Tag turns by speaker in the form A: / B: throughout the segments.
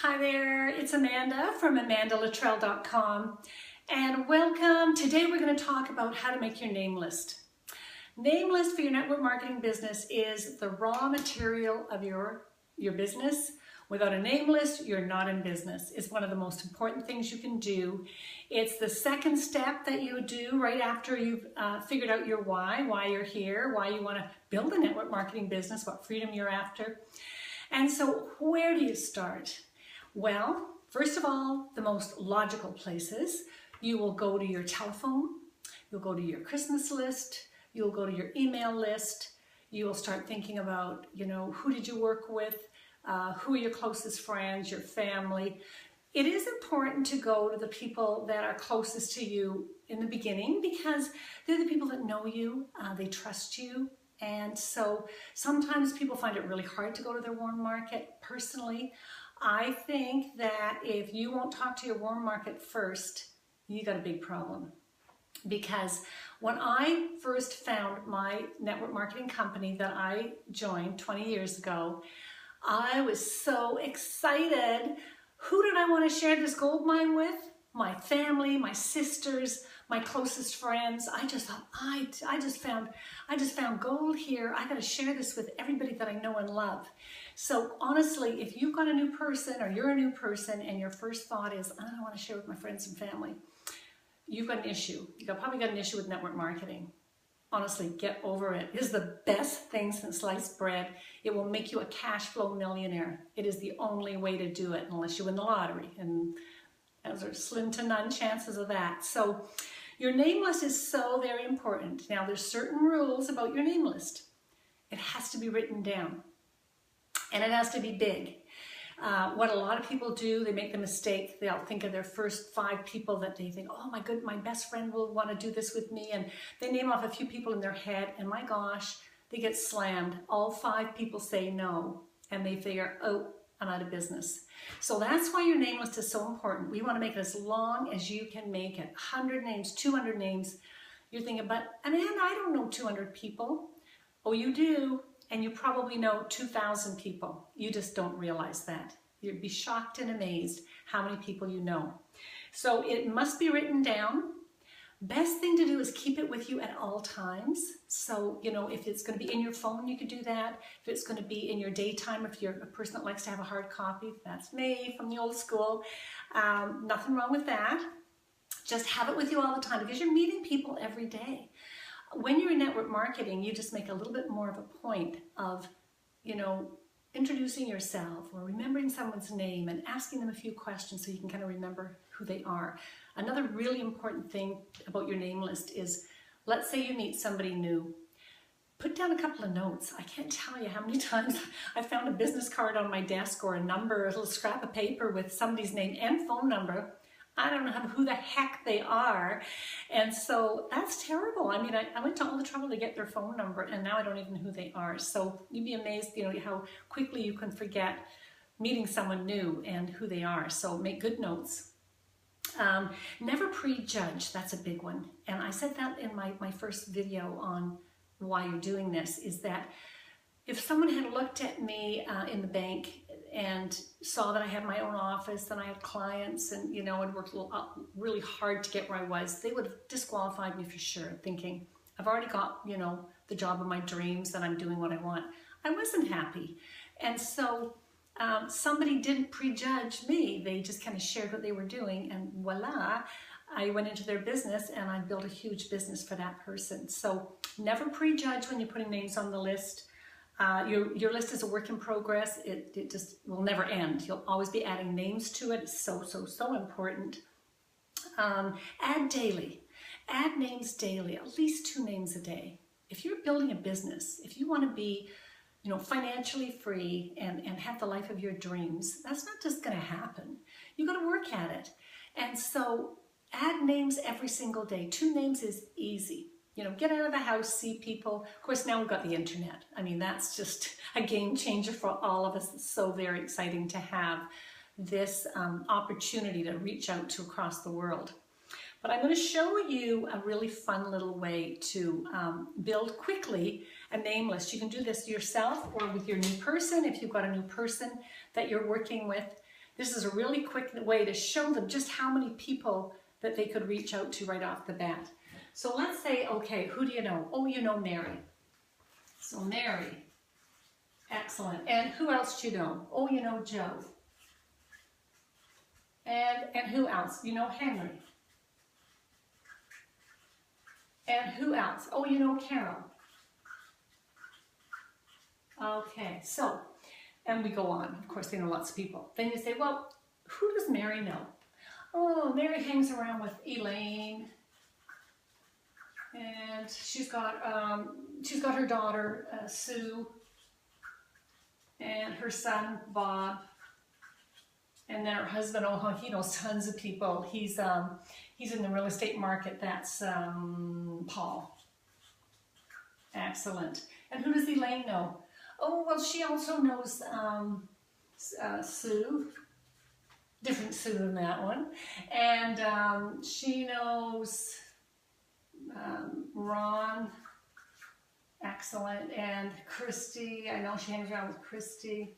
A: Hi there, it's Amanda from amandalatrell.com and welcome. Today we're going to talk about how to make your name list. Name list for your network marketing business is the raw material of your business. Without a name list, you're not in business. It's one of the most important things you can do. It's the second step that you do right after you've figured out your why you're here, why you want to build a network marketing business, what freedom you're after. And so where do you start? Well, first of all, the most logical places. You will go to your telephone, you'll go to your Christmas list, you'll go to your email list, you will start thinking about, who did you work with, who are your closest friends, your family. It is important to go to the people that are closest to you in the beginning because they're the people that know you, they trust you. And so sometimes people find it really hard to go to their warm market. Personally, I think that if you won't talk to your warm market first, you got a big problem. Because when I first found my network marketing company that I joined 20 years ago, I was so excited. Who did I want to share this gold mine with? My family, my sisters, my closest friends. I just thought, I just found gold here. I got to share this with everybody that I know and love. So honestly, if you've got a new person or you're a new person and your first thought is, I don't want to share with my friends and family, you've got an issue. You've probably got an issue with network marketing. Honestly, get over it. It is the best thing since sliced bread. It will make you a cash flow millionaire. It is the only way to do it unless you win the lottery. And those are slim to none chances of that. So your name list is so very important. Now there's certain rules about your name list. It has to be written down and it has to be big. What a lot of people do, they make the mistake, they'll think of their first 5 people that they think, oh my good, my best friend will want to do this with me, and they name off a few people in their head, and my gosh, they get slammed. All 5 people say no, and they figure, oh, I'm out of business. So that's why your name list is so important. We want to make it as long as you can make it. 100 names, 200 names. You're thinking, but Amanda, I don't know 200 people. Oh, you do. And you probably know 2,000 people. You just don't realize that. You'd be shocked and amazed how many people you know. So it must be written down. Best thing to do is keep it with you at all times. So, if it's going to be in your phone, you could do that. If it's going to be in your daytime, if you're a person that likes to have a hard copy, that's me from the old school. Nothing wrong with that. Just have it with you all the time because you're meeting people every day. When you're in network marketing, you just make a little bit more of a point of, introducing yourself or remembering someone's name and asking them a few questions so you can kind of remember who they are. Another really important thing about your name list is, let's say you meet somebody new. Put down a couple of notes. I can't tell you how many times I found a business card on my desk or a number, a little scrap of paper with somebody's name and phone number. I don't know who the heck they are. And so that's terrible. I mean, I went to all the trouble to get their phone number and now I don't even know who they are. So you'd be amazed, how quickly you can forget meeting someone new and who they are. So make good notes. Never prejudge. That's a big one. And I said that in my first video on why you're doing this, is that if someone had looked at me in the bank and saw that I had my own office and I had clients and, I'd worked really hard to get where I was, they would have disqualified me for sure, thinking, I've already got, the job of my dreams and I'm doing what I want. I wasn't happy. And so somebody didn't prejudge me. They just kind of shared what they were doing and voila, I went into their business and I built a huge business for that person. So never prejudge when you're putting names on the list. Your list is a work in progress. It just will never end. You'll always be adding names to it. It's so important. Add daily. Add names daily, at least 2 names a day. If you're building a business, if you want to be, financially free and have the life of your dreams, that's not just going to happen. You got to work at it. And so add names every single day. 2 names is easy. Get out of the house, see people. Of course, now we've got the internet. I mean, that's just a game changer for all of us. It's so very exciting to have this opportunity to reach out to across the world. But I'm going to show you a really fun little way to build quickly a name list. You can do this yourself or with your new person if you've got a new person that you're working with. This is a really quick way to show them just how many people that they could reach out to right off the bat. So let's say, okay, who do you know? Oh, you know Mary. So Mary, excellent. And who else do you know? Oh, you know Joe. And who else? You know Henry. And who else? Oh, you know Carol. Okay, so, and we go on. Of course, they know lots of people. Then you say, well, who does Mary know? Oh, Mary hangs around with Elaine. And she's got her daughter, Sue. And her son, Bob. And then her husband, oh, he knows tons of people. He's in the real estate market. That's Paul. Excellent. And who does Elaine know? Oh, well, she also knows Sue. Different Sue than that one. And she knows Ron. Excellent. And Christy. I know she hangs around with Christy.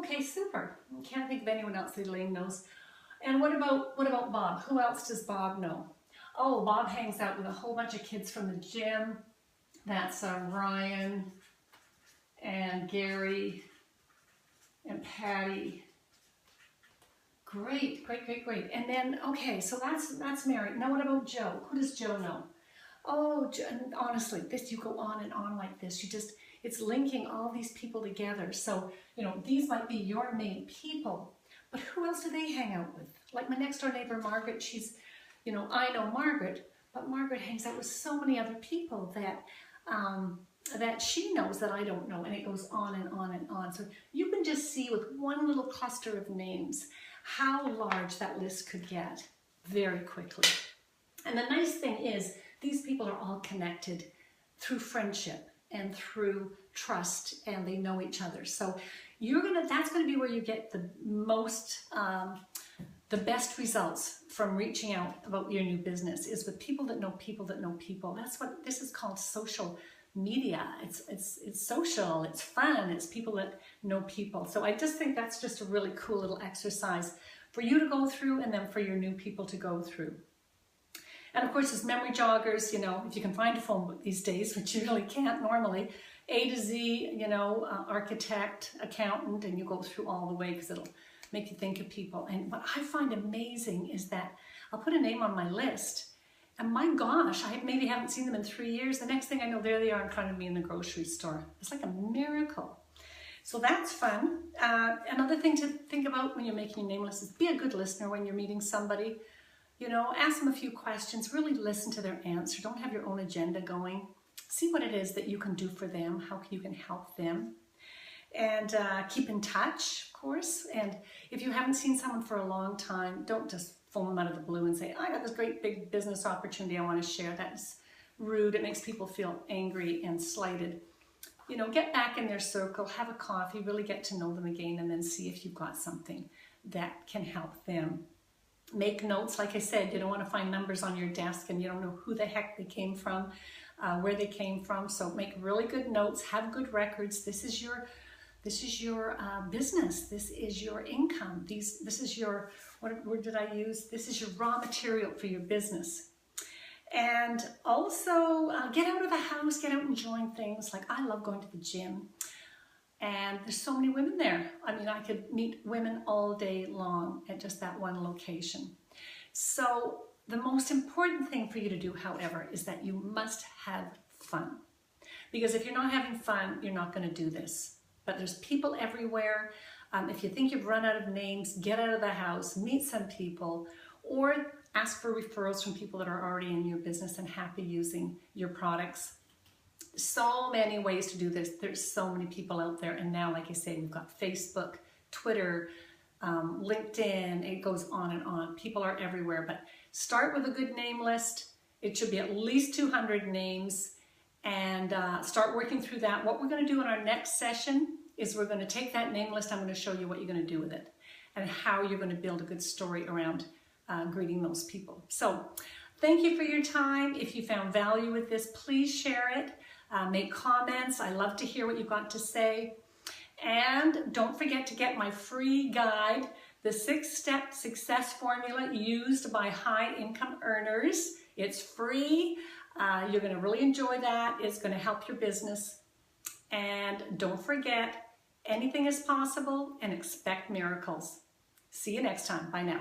A: Okay, super. Can't think of anyone else that Elaine knows. And what about Bob? Who else does Bob know? Oh, Bob hangs out with a whole bunch of kids from the gym. That's Ryan and Gary and Patty. Great, great, great, great. And then, okay, so that's Mary. Now what about Joe? Who does Joe know? Oh, honestly, you go on and on like this. It's linking all these people together. So, these might be your main people, but who else do they hang out with? Like my next door neighbor, Margaret, she's, I know Margaret, but Margaret hangs out with so many other people that she knows that I don't know, and it goes on and on and on. So you can just see with one little cluster of names how large that list could get very quickly. And the nice thing is, these people are all connected through friendship and through trust, and they know each other. So that's gonna be where you get the most, the best results from reaching out about your new business, is with people that know people that know people. That's what this is called, social media. It's social, it's fun, it's people that know people. So I just think that's just a really cool little exercise for you to go through, and then for your new people to go through. And of course, as memory joggers, if you can find a phone book these days, which you really can't normally, A to Z, architect, accountant, and you go through all the way, because it'll make you think of people. And what I find amazing is that I'll put a name on my list, and my gosh, I maybe haven't seen them in 3 years. The next thing I know, there they are in front of me in the grocery store. It's like a miracle. So that's fun. Another thing to think about when you're making your name list is be a good listener when you're meeting somebody. Ask them a few questions, really listen to their answer. Don't have your own agenda going. See what it is that you can do for them, how you can help them. And keep in touch, of course. And if you haven't seen someone for a long time, don't just phone them out of the blue and say, I got this great big business opportunity I want to share. That's rude. It makes people feel angry and slighted. Get back in their circle, have a coffee, really get to know them again, and then see if you've got something that can help them. Make notes. Like I said, you don't want to find numbers on your desk and you don't know who the heck they came from, where they came from. So make really good notes, have good records. This is your business. This is your income. This is your, what word did I use? This is your raw material for your business. And also get out of the house, get out enjoying things. Like I love going to the gym. And there's so many women there. I mean, I could meet women all day long at just that one location. So the most important thing for you to do, however, is that you must have fun. Because if you're not having fun, you're not going to do this. But there's people everywhere. If you think you've run out of names, get out of the house, meet some people, or ask for referrals from people that are already in your business and happy using your products. So many ways to do this. There's so many people out there. And now, like I say, we've got Facebook, Twitter, LinkedIn, it goes on and on. People are everywhere, but start with a good name list. It should be at least 200 names, and start working through that. What we're going to do in our next session is we're going to take that name list. I'm going to show you what you're going to do with it and how you're going to build a good story around greeting those people. So thank you for your time. If you found value with this, please share it. Make comments. I love to hear what you've got to say. And don't forget to get my free guide the 6-step success formula used by high income earners. It's free. You're going to really enjoy that. It's going to help your business. And don't forget, anything is possible, and expect miracles. See you next time. Bye now.